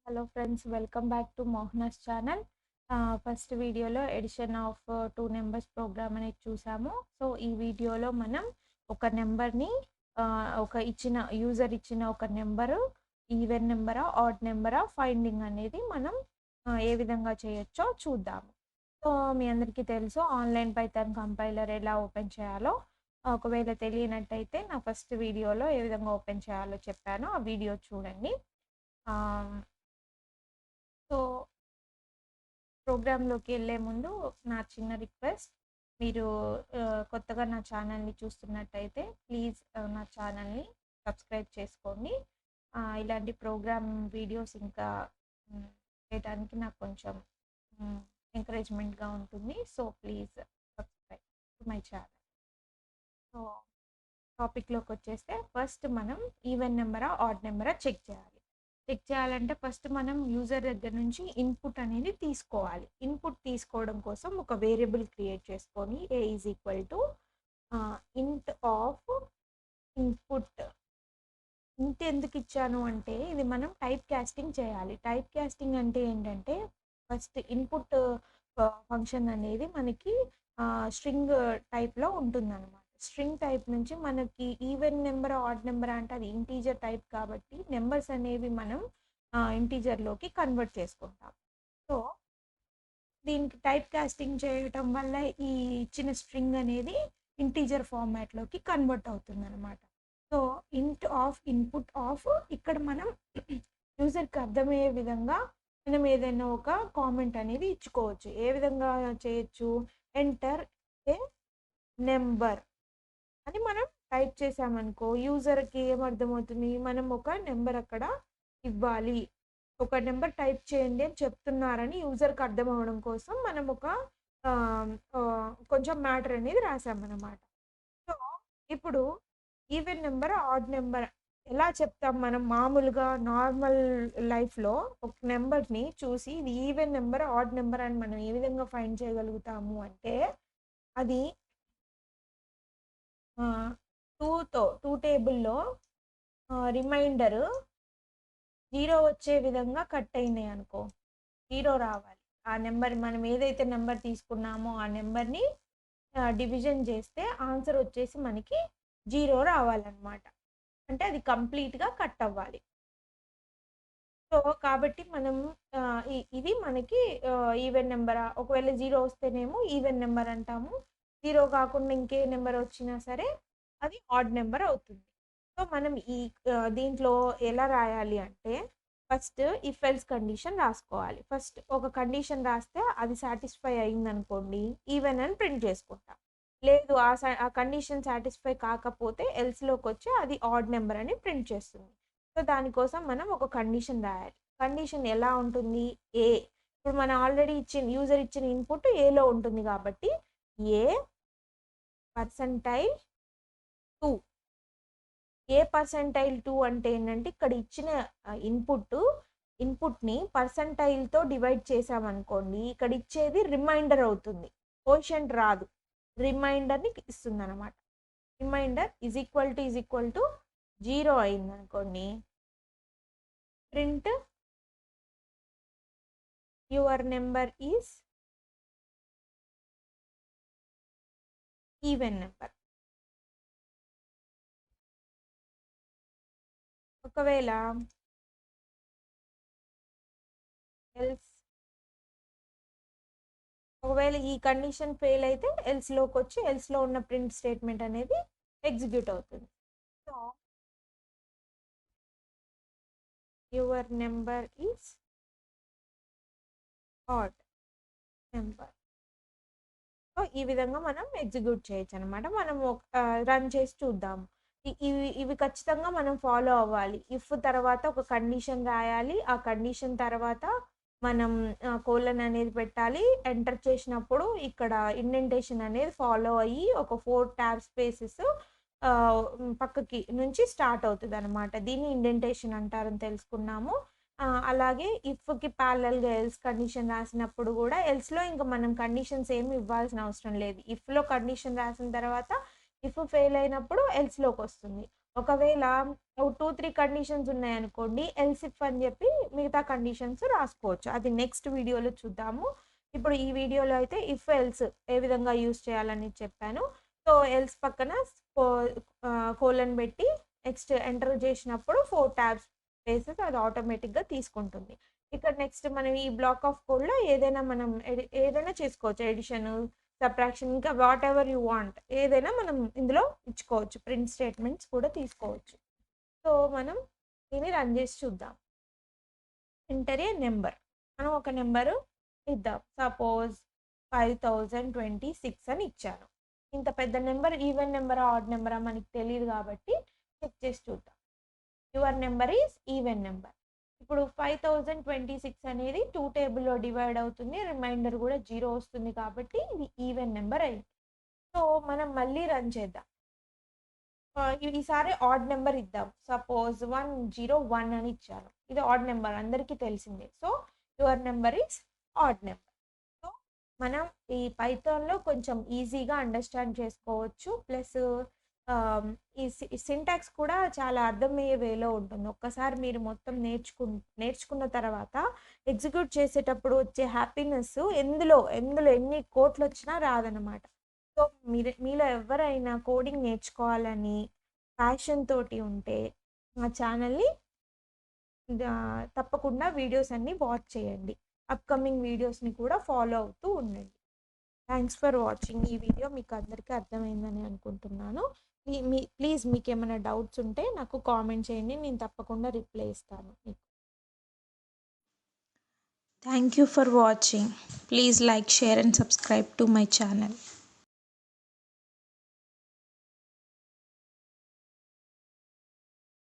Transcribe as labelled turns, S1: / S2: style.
S1: Hello friends, welcome back to Mohna's channel. First వీడియోలో edition of 2 numbers programme అనేది చూసాము. So ఈ వీడియోలో మనం ఒక నెంబర్ని ఒక యూజర్ ఇచ్చిన ఒక నెంబరు ఈవెన్ నెంబరా ఆడ్ నెంబరా ఫైండింగ్ అనేది మనం ఏ విధంగా చేయొచ్చో చూద్దాము. సో మీ అందరికీ తెలుసు ఆన్లైన్ పైథాన్ కంపైలర్ ఎలా ఓపెన్ చేయాలో. ఒకవేళ తెలియనట్టయితే నా ఫస్ట్ వీడియోలో ఏ విధంగా ఓపెన్ చేయాలో చెప్పాను, ఆ వీడియో చూడండి. సో ప్రోగ్రాంలోకి వెళ్ళే ముందు నా చిన్న రిక్వెస్ట్, మీరు కొత్తగా నా ఛానల్ని చూస్తున్నట్టయితే ప్లీజ్ నా ఛానల్ని సబ్స్క్రైబ్ చేసుకోండి. ఇలాంటి ప్రోగ్రామ్ వీడియోస్ ఇంకా చేయడానికి నాకు కొంచెం ఎంకరేజ్మెంట్గా ఉంటుంది. So please subscribe to my channel. So టాపిక్లోకి వచ్చేస్తే ఫస్ట్ మనం ఈవెన్ నెంబరా ఆడ్ నెంబరా చెక్ చేయాలంటే ఫస్ట్ మనం యూజర్ దగ్గర నుంచి ఇన్పుట్ అనేది తీసుకోవాలి. ఇన్పుట్ తీసుకోవడం కోసం ఒక వేరియబుల్ క్రియేట్ చేసుకొని a is equal to int of input. Int ఎందుకు ఇచ్చాను అంటే ఇది మనం టైప్ కాస్టింగ్ చేయాలి. టైప్ కాస్టింగ్ అంటే ఏంటంటే ఫస్ట్ ఇన్పుట్ ఫంక్షన్ అనేది మనకి స్ట్రింగ్ టైప్లో ఉంటుందన్నమాట. స్ట్రింగ్ టైప్ నుంచి మనకి ఈవెన్ నెంబర్ ఆడ్ నెంబర్ అంటే అది ఇంటీజర్ టైప్ కాబట్టి నెంబర్స్ అనేవి మనం ఇంటీజర్లోకి కన్వర్ట్ చేసుకుంటాం. సో దీనికి టైప్ కాస్టింగ్ చేయటం వల్ల ఈ ఇచ్చిన స్ట్రింగ్ అనేది ఇంటీజర్ ఫార్మాట్లోకి కన్వర్ట్ అవుతుంది అనమాట. సో ఇంట్ ఆఫ్ ఇన్పుట్ ఆఫ్ ఇక్కడ మనం యూజర్కి అర్థమయ్యే విధంగా మనం ఏదైనా ఒక కామెంట్ అనేది ఇచ్చుకోవచ్చు. ఏ విధంగా చేయొచ్చు? ఎంటర్ ఏ నెంబర్ అని మనం టైప్ చేసామనుకో యూజర్కి ఏమర్థమవుతుంది, మనం ఒక నెంబర్ అక్కడ ఇవ్వాలి, ఒక నెంబర్ టైప్ చేయండి అని చెప్తున్నారని యూజర్కి అర్థం అవ్వడం కోసం మనం ఒక కొంచెం మ్యాటర్ అనేది రాసామన్నమాట. సో ఇప్పుడు ఈవెన్ నెంబర్ ఆడ్ నెంబర్ ఎలా చెప్తాం? మనం మామూలుగా నార్మల్ లైఫ్లో ఒక నెంబర్ని చూసి ఇది ఈవెన్ నెంబర్ ఆడ్ నెంబర్ అని మనం ఏ విధంగా ఫైండ్ చేయగలుగుతాము అంటే అది టూ టేబుల్లో రిమైండర్ 0 వచ్చే విధంగా కట్ అయినాయి అనుకో, 0 రావాలి. ఆ నెంబర్ మనం ఏదైతే నెంబర్ తీసుకున్నామో ఆ నెంబర్ని డివిజన్ చేస్తే ఆన్సర్ వచ్చేసి మనకి 0 రావాలన్నమాట. అంటే అది కంప్లీట్గా కట్ అవ్వాలి. సో కాబట్టి మనం ఇది మనకి ఈవెన్ నెంబర్. ఒకవేళ 0 వస్తేనేమో ఈవెన్ నెంబర్ అంటాము, 0 కాకుండా ఇంకే నెంబర్ వచ్చినా సరే అది ఆడ్ నెంబర్ అవుతుంది. సో మనం ఈ దీంట్లో ఎలా రాయాలి అంటే ఫస్ట్ ఇఫ్ ఎల్స్ కండిషన్ రాసుకోవాలి. ఫస్ట్ ఒక కండిషన్ రాస్తే అది సాటిస్ఫై అయిందనుకోండి ఈవెన్ అని ప్రింట్ చేసుకుంటాం. లేదు ఆ కండిషన్ సాటిస్ఫై కాకపోతే ఎల్స్లోకి వచ్చి అది ఆడ్ నెంబర్ అని ప్రింట్ చేస్తుంది. సో దానికోసం మనం ఒక కండిషన్ రాయాలి. కండిషన్ ఎలా ఉంటుంది? ఏ. ఇప్పుడు మనం ఆల్రెడీ యూజర్ ఇచ్చిన ఇన్పుట్ ఏలో ఉంటుంది కాబట్టి ఏ పర్సెంటైల్ 2. ఏ పర్సెంటైల్ 2 అంటే ఏంటంటే ఇక్కడ ఇచ్చిన ఇన్పుట్ని పర్సెంటైల్తో డివైడ్ చేసామనుకోండి, ఇక్కడ ఇచ్చేది రిమైండర్ అవుతుంది, కోషెంట్ రాదు, రిమైండర్ని ఇస్తుంది అనమాట. రిమైండర్ ఈజ్ ఈక్వల్ టు 0 అయిందనుకోండి, print your number is even number. ఒకవేళ ఈ కండిషన్ ఫెయిల్ అయితే ఎల్స్లోకి వచ్చి ఎల్స్లో ఉన్న ప్రింట్ స్టేట్మెంట్ అనేది ఎగ్జిక్యూట్ అవుతుంది. So your number is odd number. So ఈ విధంగా మనం ఎగ్జిక్యూట్ చేయొచ్చు అనమాట. మనం రన్ చేసి చూద్దాము. ఇవి ఖచ్చితంగా మనం ఫాలో అవ్వాలి. ఇఫ్ తర్వాత ఒక కండిషన్ రాయాలి, ఆ కండిషన్ తర్వాత మనం కోలన్ అనేది పెట్టాలి. ఎంటర్ చేసినప్పుడు ఇక్కడ ఇండెంటేషన్ అనేది ఫాలో అయ్యి ఒక 4 ట్యాబ్ స్పేసెస్ పక్కకి నుంచి స్టార్ట్ అవుతుంది అనమాట. దీన్ని ఇండెంటేషన్ అంటారని తెలుసుకున్నాము. అలాగే ఇఫ్కి ప్యారలల్గా ఎల్స్ కండిషన్ రాసినప్పుడు కూడా ఎల్స్లో ఇంకా మనం కండిషన్స్ ఏమి ఇవ్వాల్సిన అవసరం లేదు. ఇఫ్లో కండిషన్ రాసిన తర్వాత ఇఫ్ ఫెయిల్ అయినప్పుడు ఎల్స్లోకి వస్తుంది. ఒకవేళ 2, 3 కండిషన్స్ ఉన్నాయనుకోండి, ఎల్స్ ఇఫ్ అని చెప్పి మిగతా కండిషన్స్ రాసుకోవచ్చు. అది నెక్స్ట్ వీడియోలో చూద్దాము. ఇప్పుడు ఈ వీడియోలో అయితే ఇఫ్, ఎల్స్ ఏ విధంగా యూజ్ చేయాలని చెప్పాను. సో, ఎల్స్ పక్కన కో కోలన్ పెట్టి నెక్స్ట్ ఎంటర్ చేసినప్పుడు 4 ట్యాబ్స్ స్పేసెస్ అది ఆటోమేటిక్‌గా తీసుకుంటుంది. ఇక్కడ నెక్స్ట్ మనం ఈ బ్లాక్ ఆఫ్ కోడ్‌లో ఏదైనా మనం ఏదైనా చేసుకోవచ్చు. ఎడిషన్, సబ్ట్రాక్షన్ ఇంకా వాటెవర్ యూ వాంట్ ఏదైనా మనం ఇందులో ఇచ్చుకోవచ్చు. ప్రింట్ స్టేట్మెంట్స్ కూడా తీసుకోవచ్చు. సో, మనం దీన్ని రన్ చేసి చూద్దాం. Enter a number. మనం ఒక నెంబరు ఇద్దాం. సపోజ్ 5026 అని ఇచ్చాను. ఇంత పెద్ద నెంబర్ ఈవెన్ నెంబరా, ఆడ్ నెంబరా మనకి తెలీదు కాబట్టి చెక్ చేసి చూద్దాం. Your number is even number. ఇప్పుడు 5026 అనేది 2 టేబుల్‌లో డివైడ్ అవుతుంది. రిమైండర్ కూడా 0 వస్తుంది కాబట్టి ఇది ఈవెన్ నెంబర్ అయింది. సో, మనం మళ్ళీ రన్ చేద్దాం. ఈసారి ఆడ్ నెంబర్ ఇద్దాం. సపోజ్ 101 అని ఇచ్చాను. ఇది ఆడ్ నెంబర్ అందరికీ తెలిసిందే. So, your number is odd number. So, మనం ఈ పైథాన్‌లో కొంచెం ఈజీగా అండర్‌స్టాండ్ చేసుకోవచ్చు. ప్లస్ ఈ సింటాక్స్ కూడా చాలా అర్థమయ్యే వేలో ఉంటుంది. ఒక్కసారి మీరు మొత్తం నేర్చుకున్న తర్వాత ఎగ్జిక్యూట్ చేసేటప్పుడు వచ్చే హ్యాపీనెస్ ఎందులో ఎన్ని కోట్లొచ్చినా రాదనమాట. సో, మీలో ఎవరైనా కోడింగ్ నేర్చుకోవాలని ప్యాషన్ తోటి ఉంటే మా ఛానల్‌ని తప్పకుండా వీడియోస్ అన్నీ వాచ్ చేయండి. అప్‌కమింగ్ వీడియోస్‌ని కూడా ఫాలో అవుతూ ఉండండి. Thanks for watching. ఈ వీడియో మీకు అందరికీ అర్థమైందని అనుకుంటున్నాను. ప్లీజ్ మీకేమైనా డౌట్స్ ఉంటే నాకు కామెంట్ చేయండి. నేను తప్పకుండా రిప్లై ఇస్తాను మీకు.
S2: Thank you for watching. Please like, share and subscribe to my channel.